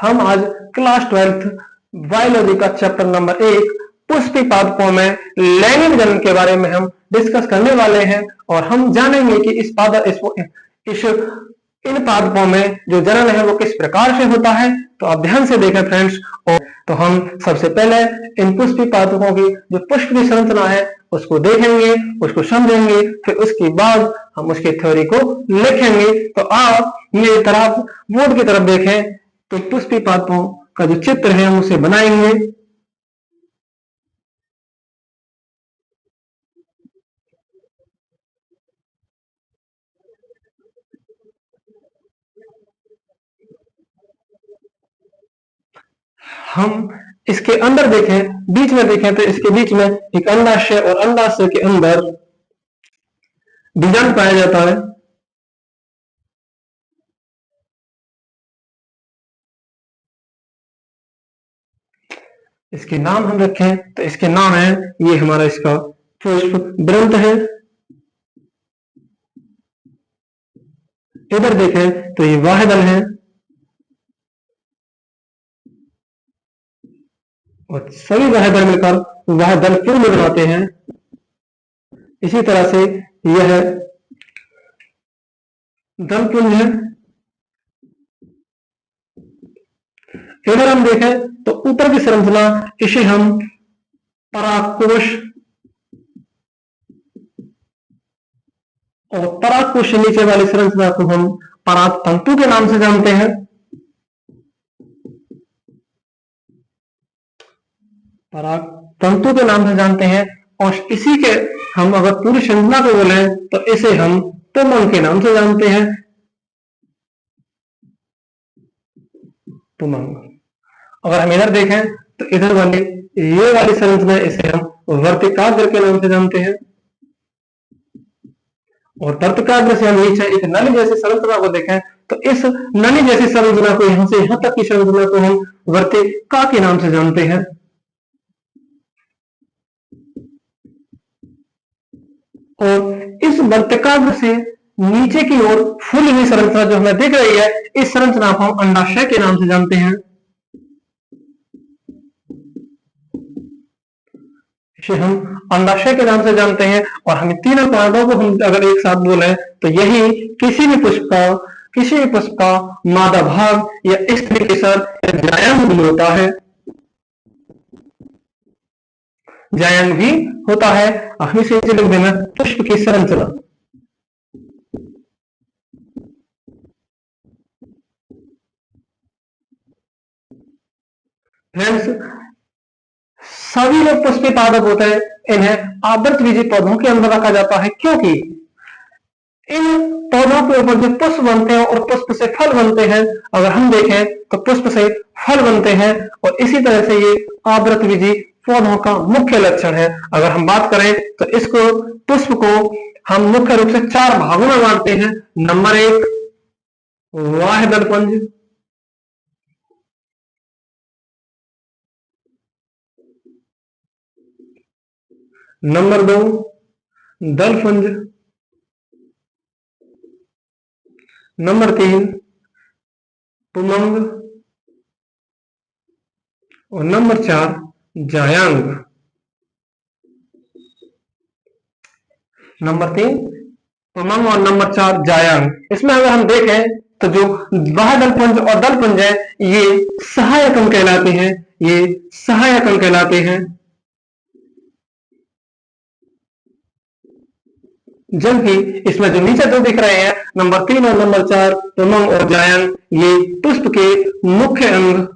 हम आज class 12th biology का चैप्टर नंबर 1 पुष्पी पादपों में लैंगिक जनन के बारे में हम डिस्कस करने वाले हैं और हम जानेंगे कि इस इन पादपों में जो जनन है वो किस प्रकार से होता है। तो आप ध्यान से देखें फ्रेंड्स। और तो हम सबसे पहले इन पुष्पी पादपों की जो पुष्प की संरचना है उसको देखेंगे, उसको समझेंगे, फिर उसके बाद हम उसकी थ्योरी को लिखेंगे। तो आप मेरी तरफ बोर्ड की तरफ देखें तो पुष्पी पादपों का जो चित्र है हम उसे बनाएंगे। हम इसके अंदर देखें, बीच में देखें तो इसके बीच में एक अंडाशय और अंडाशय के अंदर बीजांड पाया जाता है। इसके नाम हम रखें तो इसके नाम है, ये हमारा इसका पुष्प ग्रंथ है। इधर देखें तो ये वाहदल है और सभी वाहदल मिलकर वाहदल पूर्व बनाते हैं। इसी तरह से यह दलपुंज है। इधर हम देखें तो ऊपर की संरचना, इसे हम परागकोश और परागकोश से नीचे वाली संरचना को हम पराग तंतु के नाम से जानते हैं। पराग तंतु के नाम से जानते हैं और इसी के हम अगर पूरी संरचना को बोले तो इसे हम पुमंग के नाम से जानते हैं। पुमंग। अगर हम इधर देखें तो इधर वाली ये वाली संरचना, इसे हम वर्तिकाग्र के नाम से जानते हैं। और वर्तिकाग्र से हम नीचे एक नली जैसी संरचना को देखें तो इस नली जैसी संरचना को यहां से यहां तक की संरचना को हम वर्तिका के नाम से जानते हैं। और इस वर्तिकाग्र से नीचे की ओर फूली हुई संरचना जो हमें दिख रही है, इस संरचना को हम अंडाशय के नाम से जानते हैं। इसे हम अंडाशय के नाम से जानते हैं। और हम तीनों पॉइंटों को हम अगर एक साथ बोले तो यही किसी भी पुष्प का मादा भाग या स्त्री केसर जायंग भी होता है। जायंग भी होता है। हम इसे लिख देना पुष्प की संरचना। फ्रेंड्स, सभी लोग पुष्पी पादप होते हैं, इन्हें आवृतबीजी पौधों के अंदर रखा जाता है क्योंकि इन पौधों के ऊपर जो पुष्प बनते हैं और पुष्प से फल बनते हैं, अगर हम देखें तो पुष्प से फल बनते हैं और इसी तरह से ये आवृतबीजी पौधों का मुख्य लक्षण है। अगर हम बात करें तो इसको पुष्प को हम मुख्य रूप से 4 भागों में बांटते हैं। नंबर 1 वाह्य पुंज, नंबर 2 दलपुंज, नंबर 3 पुमंग और नंबर 4 जायांग। नंबर 3 पुमंग और नंबर 4 जायांग। इसमें अगर हम देखें तो जो बाह्य दलपुंज और दलपुंज है ये सहायक अंग कहलाते हैं। ये सहायक अंग कहलाते हैं, जबकि इसमें जो नीचे दो दिख रहे हैं नंबर 3 और नंबर 4 पुमंग और जायांग, ये पुष्प के मुख्य अंग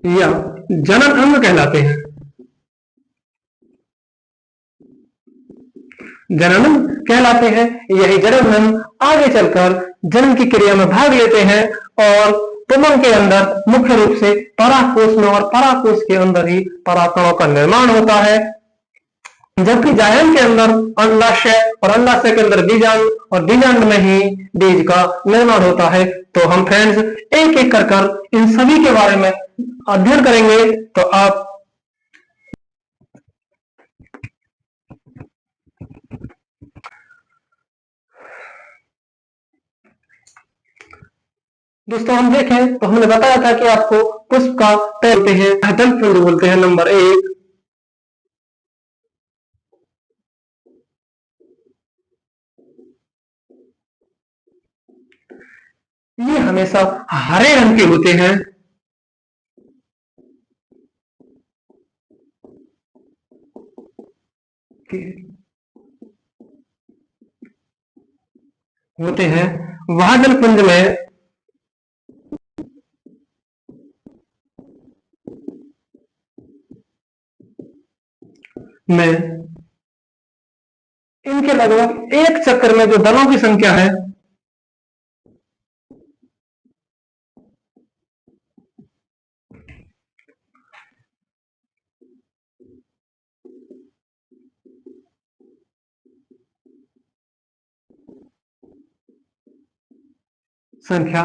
या जनन अंग कहलाते हैं। जनन कहलाते हैं। यही जनन अंग आगे चलकर जन्म की क्रिया में भाग लेते हैं और पुमंग के अंदर मुख्य रूप से परागकोश में और परागकोश के अंदर ही परागकणों का निर्माण होता है, जबकि जायंग के अंदर अंडाशय और अंडाशय के अंदर बीजांड और बीजांड में ही बीज का निर्माण होता है। तो हम फ्रेंड्स एक एक कर इन सभी के बारे में अध्ययन करेंगे। तो आप दोस्तों हम देखें तो हमने बताया था कि आपको पुष्प का पहलते हैं दल पुंज बोलते हैं नंबर एक। ये हमेशा हरे रंग के होते हैं। होते हैं वह जल पुंज में इनके लगभग एक चक्र में जो दलों की संख्या है संख्या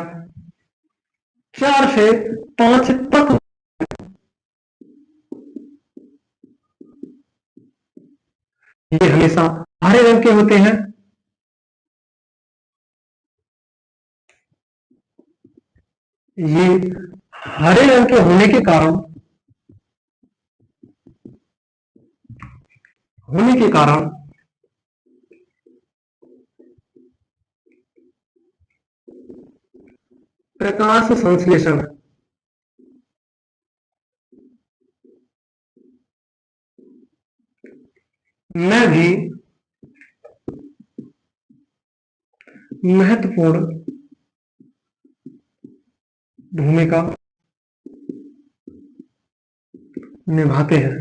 4 से 5 तक। ये हमेशा हरे रंग के होते हैं। ये हरे रंग के होने के कारण प्रकाश संश्लेषण में भी महत्वपूर्ण भूमिका निभाते हैं।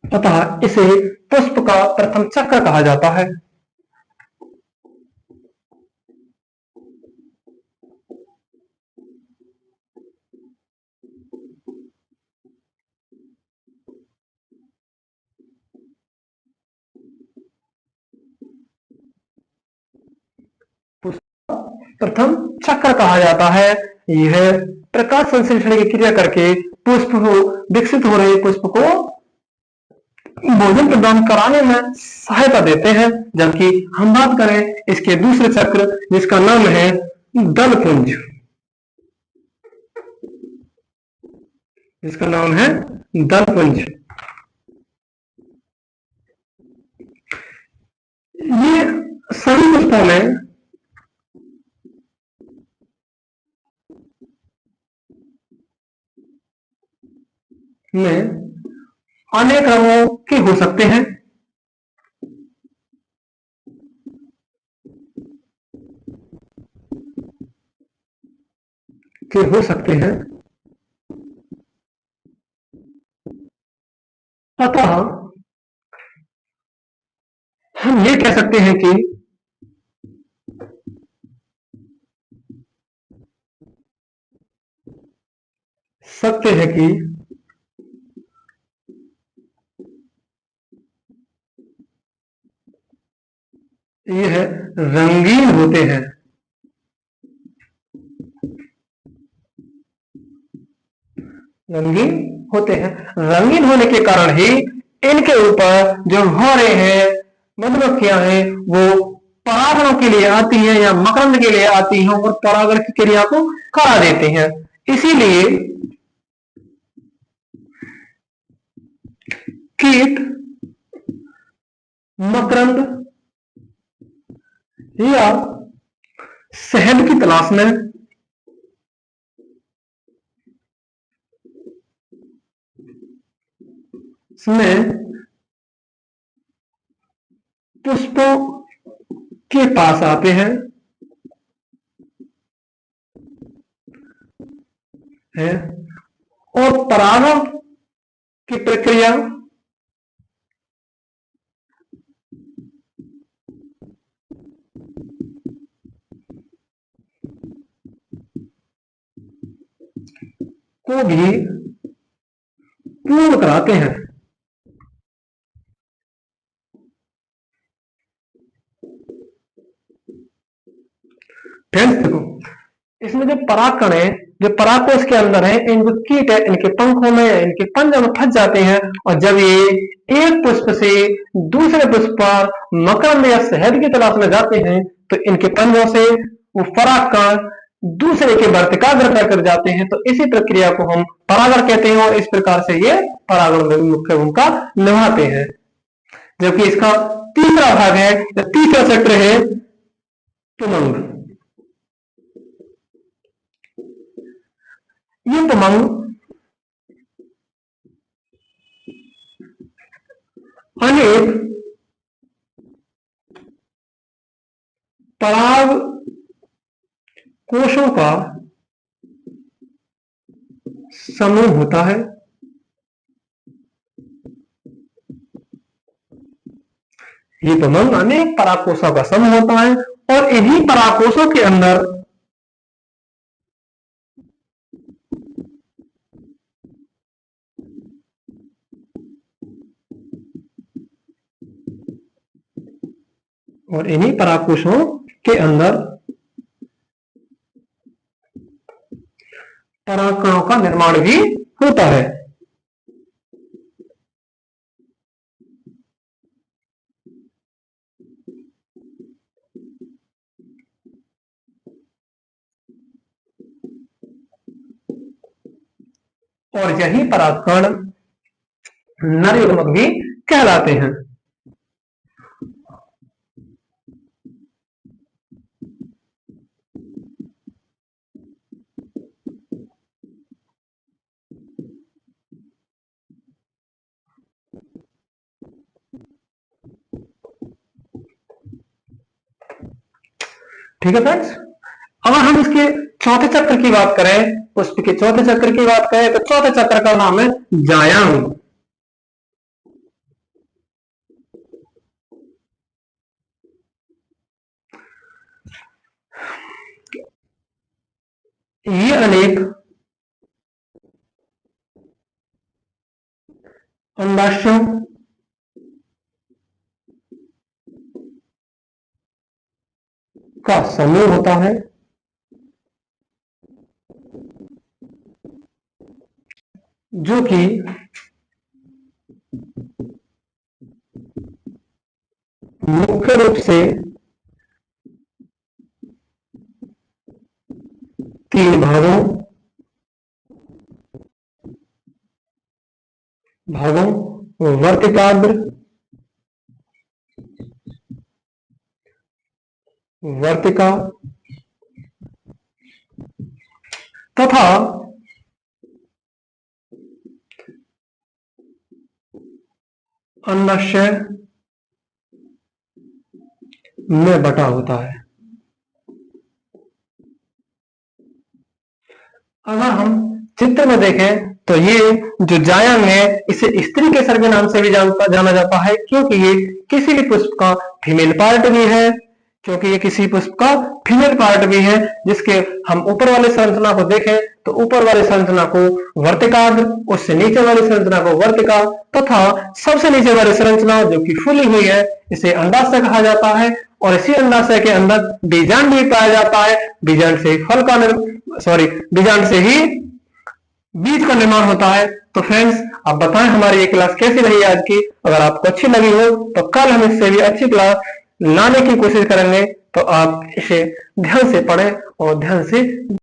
अतः इसे पुष्प का प्रथम चक्र कहा जाता है। पुष्प प्रथम चक्र कहा जाता है। यह प्रकाश संश्लेषण की क्रिया करके पुष्प को विकसित हो रहे पुष्प को भोजन प्रदान कराने में सहायता देते हैं। जबकि हम बात करें इसके दूसरे चक्र जिसका नाम है दलपुंज, जिसका नाम है दलपुंज। ये सभी पुष्पों में अनेक रंगों के हो सकते हैं। के हो सकते हैं अतः हम ये कह सकते हैं कि यह रंगीन होते हैं। रंगीन होते हैं। रंगीन होने के कारण ही इनके ऊपर जो भौरे हैं, मधुमक्खियां हैं, वो परागणों के लिए आती हैं या मकरंद के लिए आती हैं और परागण की क्रिया को करा देते हैं। इसीलिए कीट मकरंद या शहद की तलाश में पुष्पों के पास आते हैं और परागण की प्रक्रिया को भी पूर्ण कराते हैं। फ्रेंड्स देखो, इसमें जो परागकण है जो परागकोश के अंदर है, इन जो कीट है इनके पंखों में या इनके पंजों में फंस जाते हैं, और जब ये एक पुष्प से दूसरे पुष्प पर मकरंद या शहद की तलाश में जाते हैं तो इनके पंजों से वो परागकण दूसरे के वर्तिकाग्र कर जाते हैं। तो इसी प्रक्रिया को हम परागण कहते हैं और इस प्रकार से ये परागण में मुख्य भूमिका निभाते हैं। जबकि इसका तीसरा भाग है, तीसरा चक्र है पुमंग। ये पुमंग अनेक पराग कोशों का समूह होता है। ये पुमंग अनेक परागकोशों का समूह होता है और इन्हीं परागकोशों के अंदर के अंदर परागकणों का निर्माण भी होता है। और यही परागकण नर युग्मक भी कहलाते हैं। ठीक है फ्रेंड्स, अगर हम इसके चौथे चक्र की बात करें, पुष्प के चौथे चक्र की बात करें तो चौथे चक्र का नाम है जायांग। ये अनेक अंडाशयों का समूह होता है जो कि मुख्य रूप से तीन भागों वर्तिकाग्र, वर्तिका तथा अंडाशय में बटा होता है। अगर हम चित्र में देखें तो ये जो जायांग है इसे स्त्री केसर के नाम से भी जाना जाता है, क्योंकि ये किसी भी पुष्प का फीमेल पार्ट भी है, जिसके हम ऊपर वाले संरचना को देखें तो ऊपर वाली संरचना को वर्तिकाग्र, उससे नीचे वाली संरचना को वर्तिका तथा सबसे नीचे वाली संरचना जो कि फूली हुई है इसे अंडाशय कहा जाता है। और इसी अंडाशय के अंदर बीजांड भी पाया जाता है। बीजांड से ही बीज का निर्माण होता है। तो फ्रेंड्स, आप बताएं हमारी ये क्लास कैसी रही आज की। अगर आपको अच्छी लगी हो तो कल हम इससे भी अच्छी क्लास लाने की कोशिश करेंगे। तो आप इसे ध्यान से पढ़ें और ध्यान से